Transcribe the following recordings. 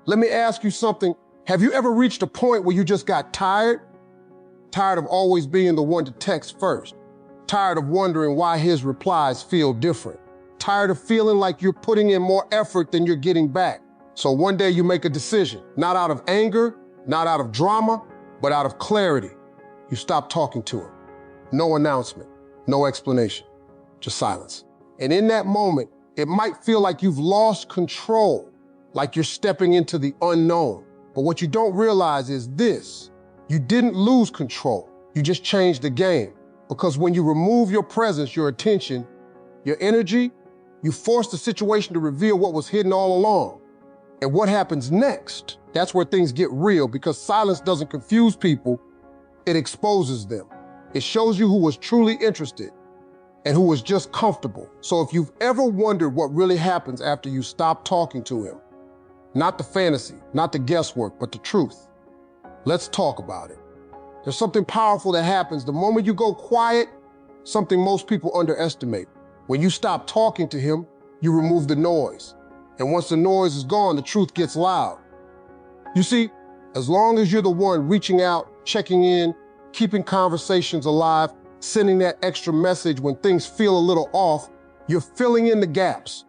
Let me ask you something. Have you ever reached a point where you just got tired? Tired of always being the one to text first? Tired of wondering why his replies feel different? Tired of feeling like you're putting in more effort than you're getting back? So one day you make a decision, not out of anger, not out of drama, but out of clarity. You stop talking to him. No announcement, no explanation, just silence. And in that moment, it might feel like you've lost control, like you're stepping into the unknown. But what you don't realize is this: you didn't lose control, you just changed the game. Because when you remove your presence, your attention, your energy, you force the situation to reveal what was hidden all along. And what happens next, that's where things get real, because silence doesn't confuse people, it exposes them. It shows you who was truly interested and who was just comfortable. So if you've ever wondered what really happens after you stop talking to him, not the fantasy, not the guesswork, but the truth, let's talk about it. There's something powerful that happens the moment you go quiet, something most people underestimate. When you stop talking to him, you remove the noise. And once the noise is gone, the truth gets loud. You see, as long as you're the one reaching out, checking in, keeping conversations alive, sending that extra message when things feel a little off, you're filling in the gaps.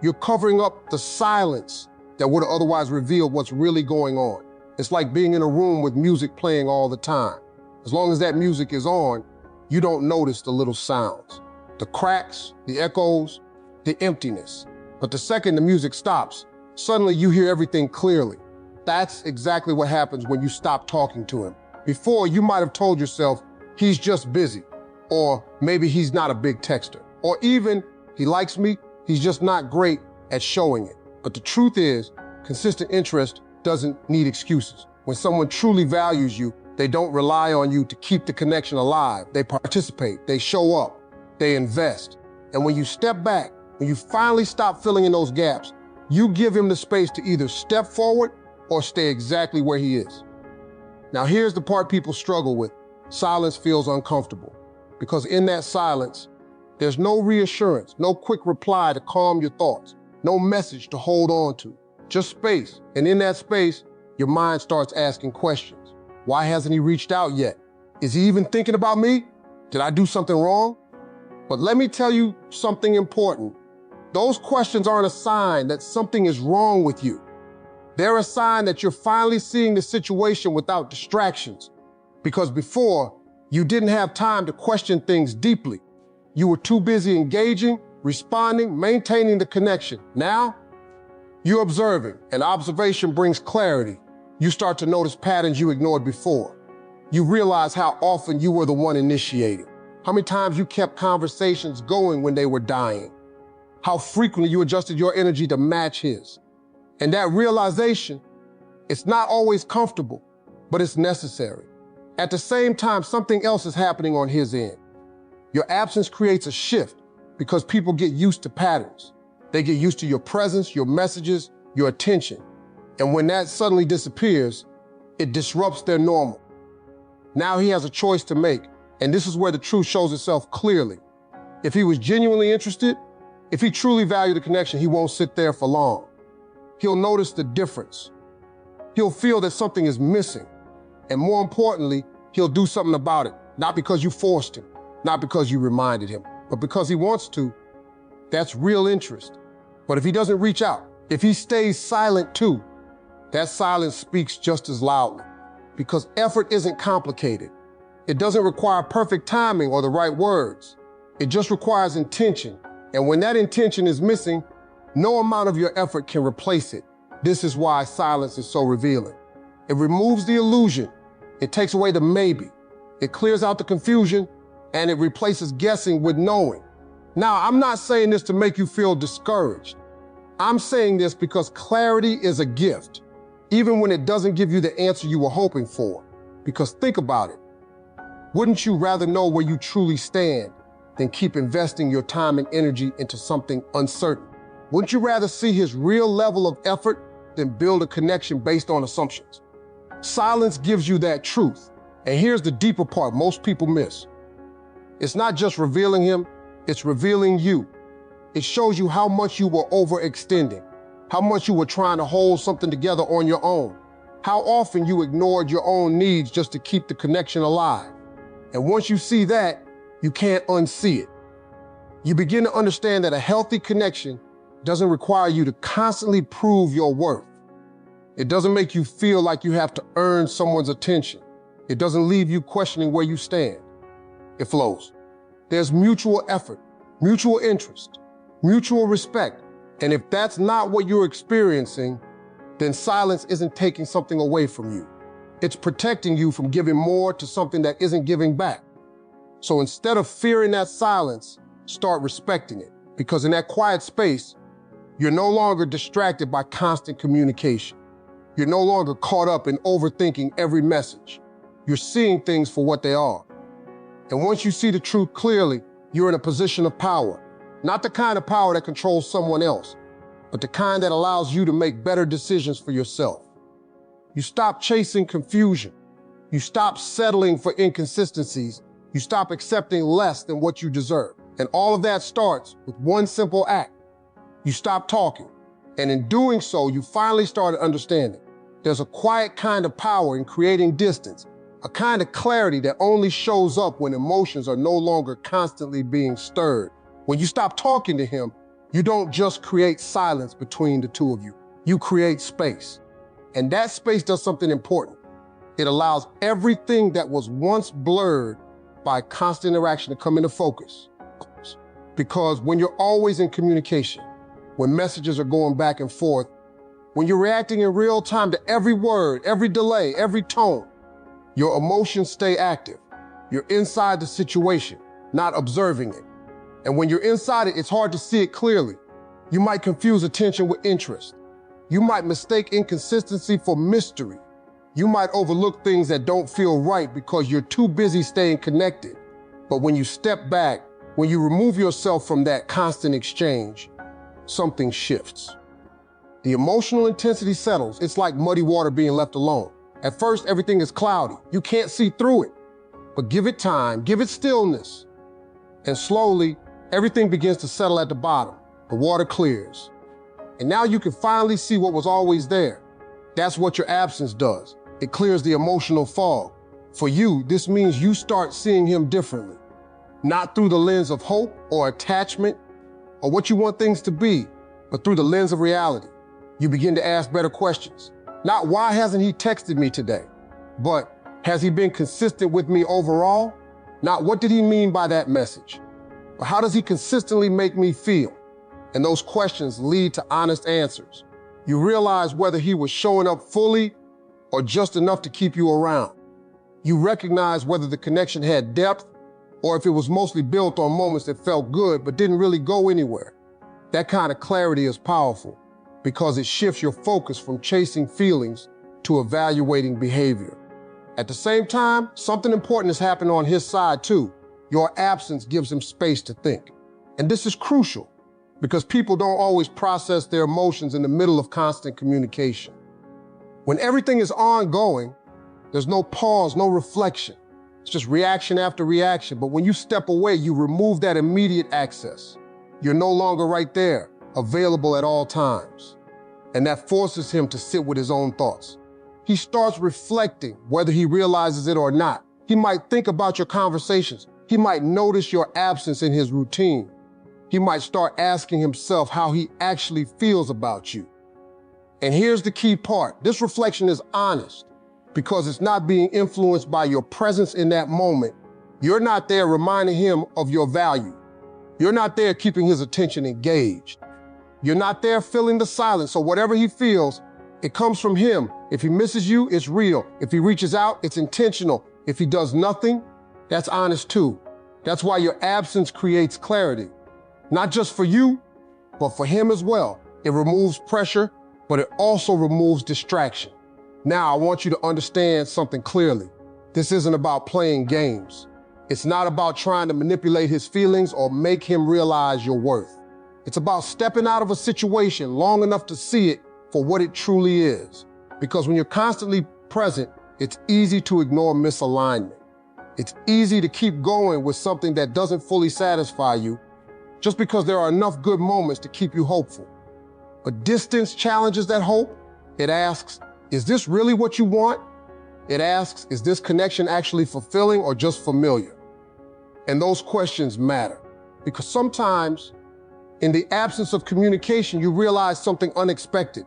You're covering up the silence that would have otherwise revealed what's really going on. It's like being in a room with music playing all the time. As long as that music is on, you don't notice the little sounds, the cracks, the echoes, the emptiness. But the second the music stops, suddenly you hear everything clearly. That's exactly what happens when you stop talking to him. Before, you might have told yourself, he's just busy, or maybe he's not a big texter, or even, he likes me, he's just not great at showing it. But the truth is, consistent interest doesn't need excuses. When someone truly values you, they don't rely on you to keep the connection alive. They participate, they show up, they invest. And when you step back, when you finally stop filling in those gaps, you give him the space to either step forward or stay exactly where he is. Now here's the part people struggle with. Silence feels uncomfortable, because in that silence, there's no reassurance, no quick reply to calm your thoughts, no message to hold on to, just space. And in that space, your mind starts asking questions. Why hasn't he reached out yet? Is he even thinking about me? Did I do something wrong? But let me tell you something important. Those questions aren't a sign that something is wrong with you. They're a sign that you're finally seeing the situation without distractions. Because before, you didn't have time to question things deeply. You were too busy engaging, responding, maintaining the connection. Now, you're observing, and observation brings clarity. You start to notice patterns you ignored before. You realize how often you were the one initiating, how many times you kept conversations going when they were dying, how frequently you adjusted your energy to match his. And that realization, it's not always comfortable, but it's necessary. At the same time, something else is happening on his end. Your absence creates a shift because people get used to patterns. They get used to your presence, your messages, your attention. And when that suddenly disappears, it disrupts their normal. Now he has a choice to make, and this is where the truth shows itself clearly. If he was genuinely interested, if he truly valued the connection, he won't sit there for long. He'll notice the difference. He'll feel that something is missing. And more importantly, he'll do something about it, not because you forced him, not because you reminded him, but because he wants to. That's real interest. But if he doesn't reach out, if he stays silent too, that silence speaks just as loudly. Because effort isn't complicated. It doesn't require perfect timing or the right words. It just requires intention. And when that intention is missing, no amount of your effort can replace it. This is why silence is so revealing. It removes the illusion. It takes away the maybe. It clears out the confusion, and it replaces guessing with knowing. Now, I'm not saying this to make you feel discouraged. I'm saying this because clarity is a gift, even when it doesn't give you the answer you were hoping for. Because think about it. Wouldn't you rather know where you truly stand than keep investing your time and energy into something uncertain? Wouldn't you rather see his real level of effort than build a connection based on assumptions? Silence gives you that truth. And here's the deeper part most people miss. It's not just revealing him, it's revealing you. It shows you how much you were overextending, how much you were trying to hold something together on your own, how often you ignored your own needs just to keep the connection alive. And once you see that, you can't unsee it. You begin to understand that a healthy connection doesn't require you to constantly prove your worth. It doesn't make you feel like you have to earn someone's attention. It doesn't leave you questioning where you stand. It flows. There's mutual effort, mutual interest, mutual respect. And if that's not what you're experiencing, then silence isn't taking something away from you. It's protecting you from giving more to something that isn't giving back. So instead of fearing that silence, start respecting it. Because in that quiet space, you're no longer distracted by constant communication. You're no longer caught up in overthinking every message. You're seeing things for what they are. And once you see the truth clearly, you're in a position of power. Not the kind of power that controls someone else, but the kind that allows you to make better decisions for yourself. You stop chasing confusion. You stop settling for inconsistencies. You stop accepting less than what you deserve. And all of that starts with one simple act. You stop talking. And in doing so, you finally started understanding. There's a quiet kind of power in creating distance, a kind of clarity that only shows up when emotions are no longer constantly being stirred. When you stop talking to him, you don't just create silence between the two of you. You create space. And that space does something important. It allows everything that was once blurred by constant interaction to come into focus. Because when you're always in communication, when messages are going back and forth, when you're reacting in real time to every word, every delay, every tone, your emotions stay active. You're inside the situation, not observing it. And when you're inside it, it's hard to see it clearly. You might confuse attention with interest. You might mistake inconsistency for mystery. You might overlook things that don't feel right because you're too busy staying connected. But when you step back, when you remove yourself from that constant exchange, something shifts. The emotional intensity settles. It's like muddy water being left alone. At first, everything is cloudy. You can't see through it. But give it time, give it stillness. And slowly, everything begins to settle at the bottom. The water clears. And now you can finally see what was always there. That's what your absence does. It clears the emotional fog. For you, this means you start seeing him differently. Not through the lens of hope or attachment or what you want things to be, but through the lens of reality. You begin to ask better questions. Not why hasn't he texted me today, but has he been consistent with me overall? Not what did he mean by that message, but how does he consistently make me feel? And those questions lead to honest answers. You realize whether he was showing up fully or just enough to keep you around. You recognize whether the connection had depth or if it was mostly built on moments that felt good but didn't really go anywhere. That kind of clarity is powerful because it shifts your focus from chasing feelings to evaluating behavior. At the same time, something important has happened on his side too. Your absence gives him space to think. And this is crucial because people don't always process their emotions in the middle of constant communication. When everything is ongoing, there's no pause, no reflection. It's just reaction after reaction. But when you step away, you remove that immediate access. You're no longer right there, available at all times. And that forces him to sit with his own thoughts. He starts reflecting, whether he realizes it or not. He might think about your conversations. He might notice your absence in his routine. He might start asking himself how he actually feels about you. And here's the key part. This reflection is honest because it's not being influenced by your presence in that moment. You're not there reminding him of your value. You're not there keeping his attention engaged. You're not there filling the silence, so whatever he feels, it comes from him. If he misses you, it's real. If he reaches out, it's intentional. If he does nothing, that's honest too. That's why your absence creates clarity. Not just for you, but for him as well. It removes pressure, but it also removes distraction. Now, I want you to understand something clearly. This isn't about playing games. It's not about trying to manipulate his feelings or make him realize your worth. It's about stepping out of a situation long enough to see it for what it truly is. Because when you're constantly present, it's easy to ignore misalignment. It's easy to keep going with something that doesn't fully satisfy you just because there are enough good moments to keep you hopeful. But distance challenges that hope. It asks, is this really what you want? It asks, is this connection actually fulfilling or just familiar? And those questions matter because sometimes in the absence of communication, you realize something unexpected.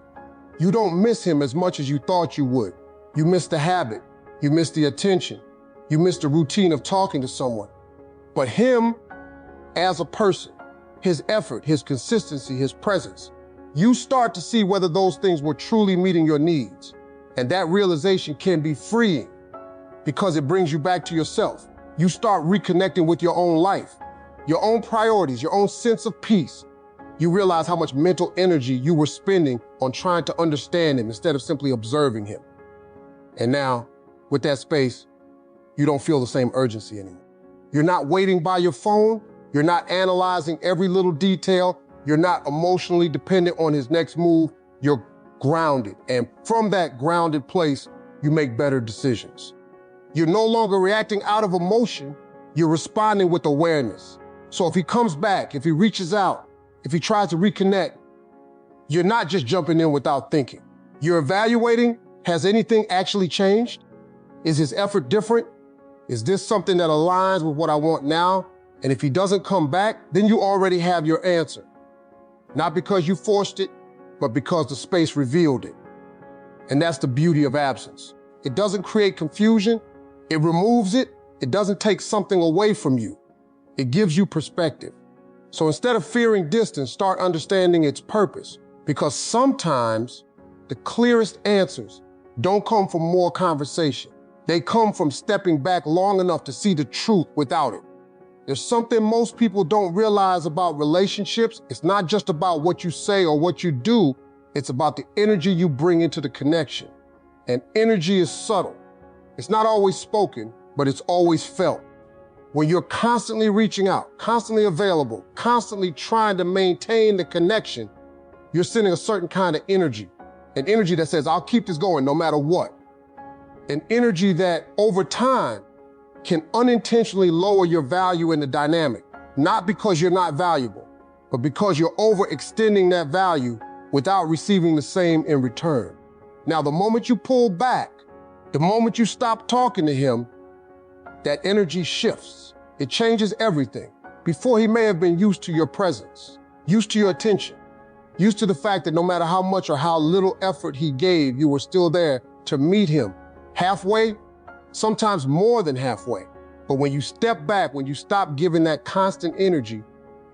You don't miss him as much as you thought you would. You miss the habit. You miss the attention. You miss the routine of talking to someone. But him as a person, his effort, his consistency, his presence, you start to see whether those things were truly meeting your needs. And that realization can be freeing because it brings you back to yourself. You start reconnecting with your own life, your own priorities, your own sense of peace. You realize how much mental energy you were spending on trying to understand him instead of simply observing him. And now, with that space, you don't feel the same urgency anymore. You're not waiting by your phone. You're not analyzing every little detail. You're not emotionally dependent on his next move. You're grounded. And from that grounded place, you make better decisions. You're no longer reacting out of emotion. You're responding with awareness. So if he comes back, if he reaches out, if he tries to reconnect, you're not just jumping in without thinking. You're evaluating, has anything actually changed? Is his effort different? Is this something that aligns with what I want now? And if he doesn't come back, then you already have your answer. Not because you forced it, but because the space revealed it. And that's the beauty of absence. It doesn't create confusion. It removes it. It doesn't take something away from you. It gives you perspective. So instead of fearing distance, start understanding its purpose. Because sometimes the clearest answers don't come from more conversation. They come from stepping back long enough to see the truth without it. There's something most people don't realize about relationships. It's not just about what you say or what you do. It's about the energy you bring into the connection. And energy is subtle. It's not always spoken, but it's always felt. When you're constantly reaching out, constantly available, constantly trying to maintain the connection, you're sending a certain kind of energy, an energy that says, I'll keep this going no matter what. An energy that over time can unintentionally lower your value in the dynamic, not because you're not valuable, but because you're overextending that value without receiving the same in return. Now, the moment you pull back, the moment you stop talking to him, that energy shifts. It changes everything. Before, he may have been used to your presence, used to your attention, used to the fact that no matter how much or how little effort he gave, you were still there to meet him halfway, sometimes more than halfway. But when you step back, when you stop giving that constant energy,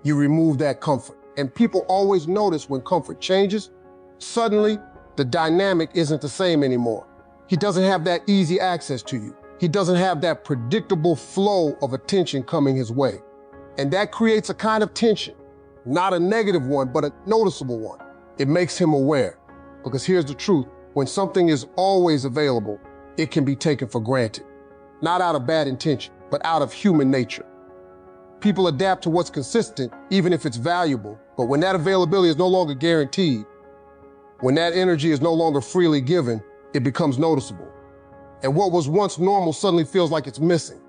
you remove that comfort. And people always notice when comfort changes, suddenly the dynamic isn't the same anymore. He doesn't have that easy access to you. He doesn't have that predictable flow of attention coming his way. And that creates a kind of tension, not a negative one, but a noticeable one. It makes him aware. Because here's the truth, when something is always available, it can be taken for granted. Not out of bad intention, but out of human nature. People adapt to what's consistent, even if it's valuable. But when that availability is no longer guaranteed, when that energy is no longer freely given, it becomes noticeable. And what was once normal suddenly feels like it's missing.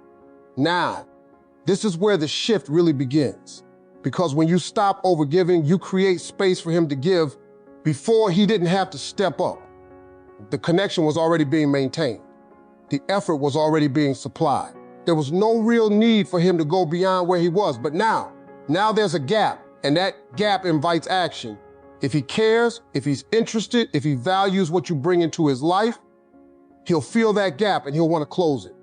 Now, this is where the shift really begins. Because when you stop overgiving, you create space for him to give before he didn't have to step up. The connection was already being maintained. The effort was already being supplied. There was no real need for him to go beyond where he was. But now there's a gap, and that gap invites action. If he cares, if he's interested, if he values what you bring into his life, he'll feel that gap and he'll want to close it.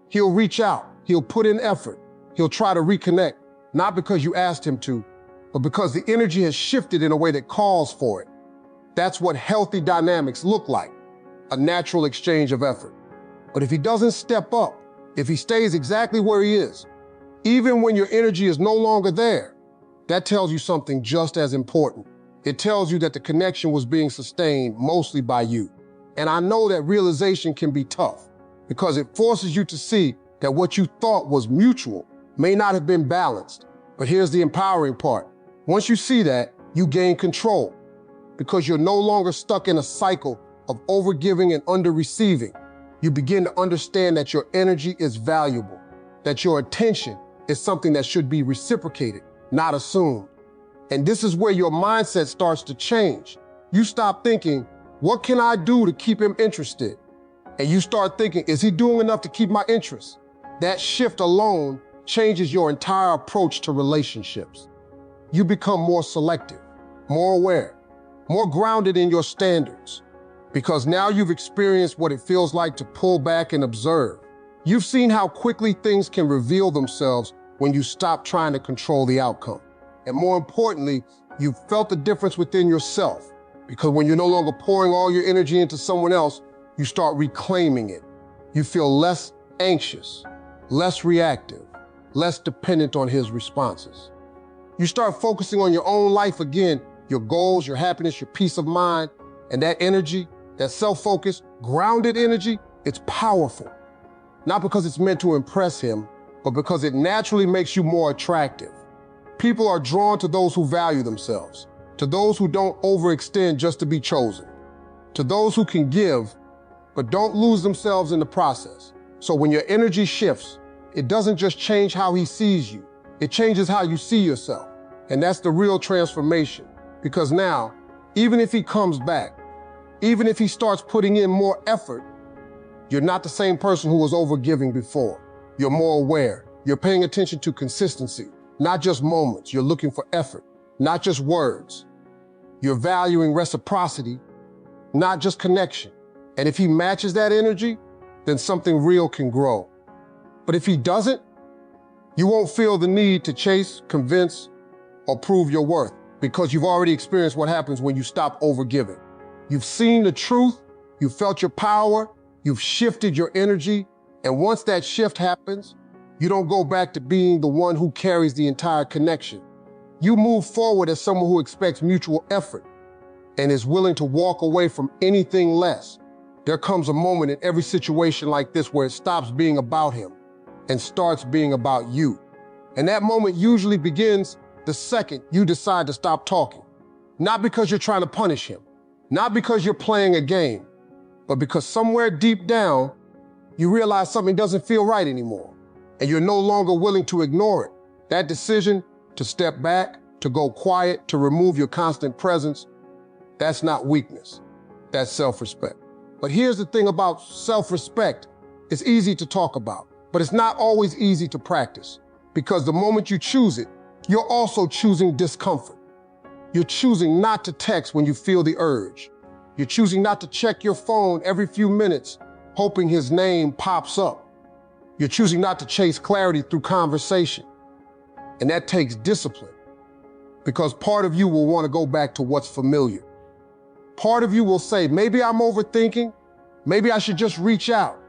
He'll reach out, he'll put in effort, he'll try to reconnect, not because you asked him to, but because the energy has shifted in a way that calls for it. That's what healthy dynamics look like, a natural exchange of effort. But if he doesn't step up, if he stays exactly where he is, even when your energy is no longer there, that tells you something just as important. It tells you that the connection was being sustained mostly by you. And I know that realization can be tough because it forces you to see that what you thought was mutual may not have been balanced. But here's the empowering part. Once you see that, you gain control because you're no longer stuck in a cycle of overgiving and under-receiving. You begin to understand that your energy is valuable, that your attention is something that should be reciprocated, not assumed. And this is where your mindset starts to change. You stop thinking, what can I do to keep him interested? And you start thinking, is he doing enough to keep my interest? That shift alone changes your entire approach to relationships. You become more selective, more aware, more grounded in your standards, because now you've experienced what it feels like to pull back and observe. You've seen how quickly things can reveal themselves when you stop trying to control the outcome. And more importantly, you've felt the difference within yourself, because when you're no longer pouring all your energy into someone else, you start reclaiming it. You feel less anxious, less reactive, less dependent on his responses. You start focusing on your own life again, your goals, your happiness, your peace of mind, and that energy, that self-focused, grounded energy, it's powerful. Not because it's meant to impress him, but because it naturally makes you more attractive. People are drawn to those who value themselves, to those who don't overextend just to be chosen, to those who can give, but don't lose themselves in the process. So when your energy shifts, it doesn't just change how he sees you, it changes how you see yourself. And that's the real transformation. Because now, even if he comes back, even if he starts putting in more effort, you're not the same person who was overgiving before. You're more aware. You're paying attention to consistency, not just moments. You're looking for effort, not just words. You're valuing reciprocity, not just connection. And if he matches that energy, then something real can grow. But if he doesn't, you won't feel the need to chase, convince, or prove your worth, because you've already experienced what happens when you stop overgiving. You've seen the truth, you've felt your power, you've shifted your energy, and once that shift happens, you don't go back to being the one who carries the entire connection. You move forward as someone who expects mutual effort and is willing to walk away from anything less. There comes a moment in every situation like this where it stops being about him and starts being about you. And that moment usually begins the second you decide to stop talking. Not because you're trying to punish him, not because you're playing a game, but because somewhere deep down, you realize something doesn't feel right anymore, and you're no longer willing to ignore it. That decision to step back, to go quiet, to remove your constant presence, that's not weakness, that's self-respect. But here's the thing about self-respect. It's easy to talk about, but it's not always easy to practice, because the moment you choose it, you're also choosing discomfort. You're choosing not to text when you feel the urge. You're choosing not to check your phone every few minutes, hoping his name pops up. You're choosing not to chase clarity through conversation. And that takes discipline, because part of you will want to go back to what's familiar. Part of you will say, maybe I'm overthinking, maybe I should just reach out.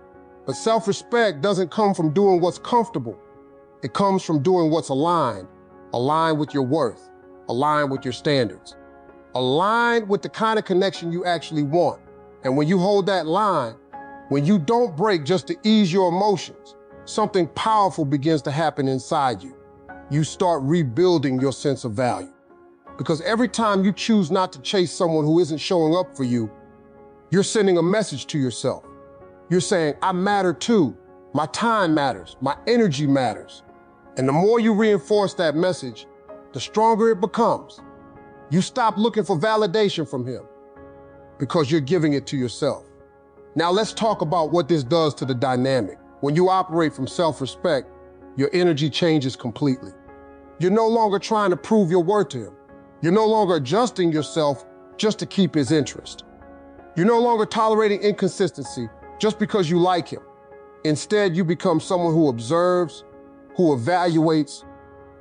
But self-respect doesn't come from doing what's comfortable. It comes from doing what's aligned with your worth, aligned with your standards, aligned with the kind of connection you actually want. And when you hold that line, when you don't break just to ease your emotions, something powerful begins to happen inside you. You start rebuilding your sense of value. Because every time you choose not to chase someone who isn't showing up for you, you're sending a message to yourself. You're saying, I matter too. My time matters. My energy matters. And the more you reinforce that message, the stronger it becomes. You stop looking for validation from him because you're giving it to yourself. Now let's talk about what this does to the dynamic. When you operate from self-respect, your energy changes completely. You're no longer trying to prove your worth to him. You're no longer adjusting yourself just to keep his interest. You're no longer tolerating inconsistency just because you like him. Instead, you become someone who observes, who evaluates,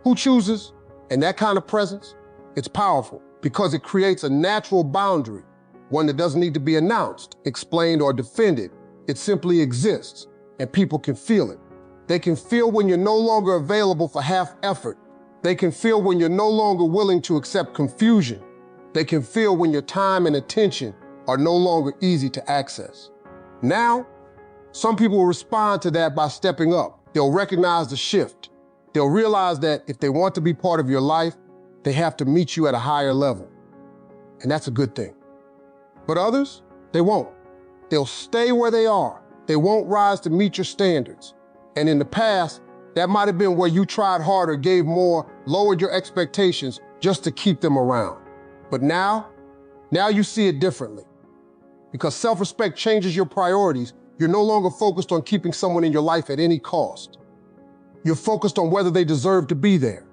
who chooses, and that kind of presence, it's powerful because it creates a natural boundary, one that doesn't need to be announced, explained, or defended. It simply exists, and people can feel it. They can feel when you're no longer available for half effort. They can feel when you're no longer willing to accept confusion. They can feel when your time and attention are no longer easy to access. Now, some people will respond to that by stepping up. They'll recognize the shift. They'll realize that if they want to be part of your life, they have to meet you at a higher level. And that's a good thing. But others, they won't. They'll stay where they are. They won't rise to meet your standards. And in the past, that might have been where you tried harder, gave more, lowered your expectations just to keep them around. But now you see it differently. Because self-respect changes your priorities. You're no longer focused on keeping someone in your life at any cost. You're focused on whether they deserve to be there.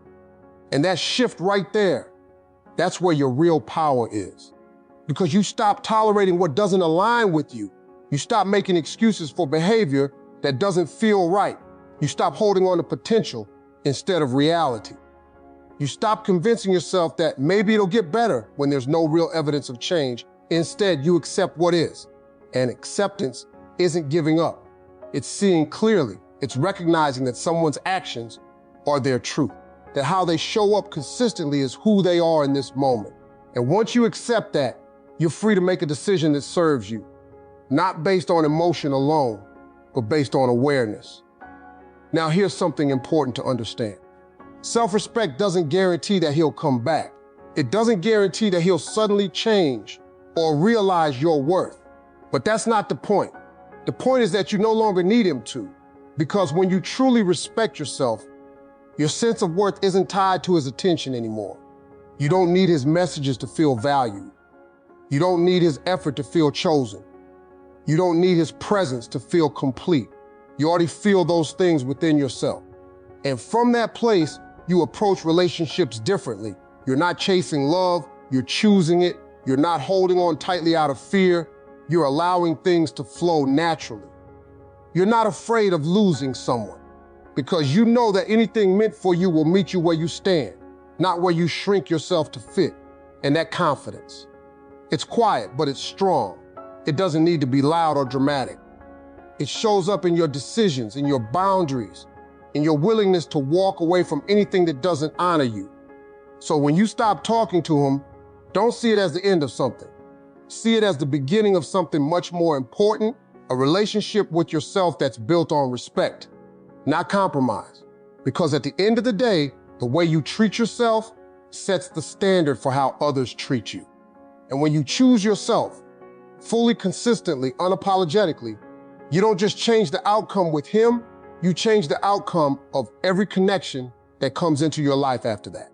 And that shift right there, that's where your real power is. Because you stop tolerating what doesn't align with you. You stop making excuses for behavior that doesn't feel right. You stop holding on to potential instead of reality. You stop convincing yourself that maybe it'll get better when there's no real evidence of change. Instead, you accept what is. And acceptance isn't giving up. It's seeing clearly. It's recognizing that someone's actions are their truth, that how they show up consistently is who they are in this moment. And once you accept that, you're free to make a decision that serves you, not based on emotion alone, but based on awareness. Now, here's something important to understand. Self-respect doesn't guarantee that he'll come back. It doesn't guarantee that he'll suddenly change or realize your worth. But that's not the point. The point is that you no longer need him to, because when you truly respect yourself, your sense of worth isn't tied to his attention anymore. You don't need his messages to feel valued. You don't need his effort to feel chosen. You don't need his presence to feel complete. You already feel those things within yourself. And from that place, you approach relationships differently. You're not chasing love, you're choosing it. You're not holding on tightly out of fear. You're allowing things to flow naturally. You're not afraid of losing someone because you know that anything meant for you will meet you where you stand, not where you shrink yourself to fit. And that confidence, it's quiet, but it's strong. It doesn't need to be loud or dramatic. It shows up in your decisions, in your boundaries, in your willingness to walk away from anything that doesn't honor you. So when you stop talking to him, don't see it as the end of something. See it as the beginning of something much more important, a relationship with yourself that's built on respect, not compromise. Because at the end of the day, the way you treat yourself sets the standard for how others treat you. And when you choose yourself, fully, consistently, unapologetically, you don't just change the outcome with him, you change the outcome of every connection that comes into your life after that.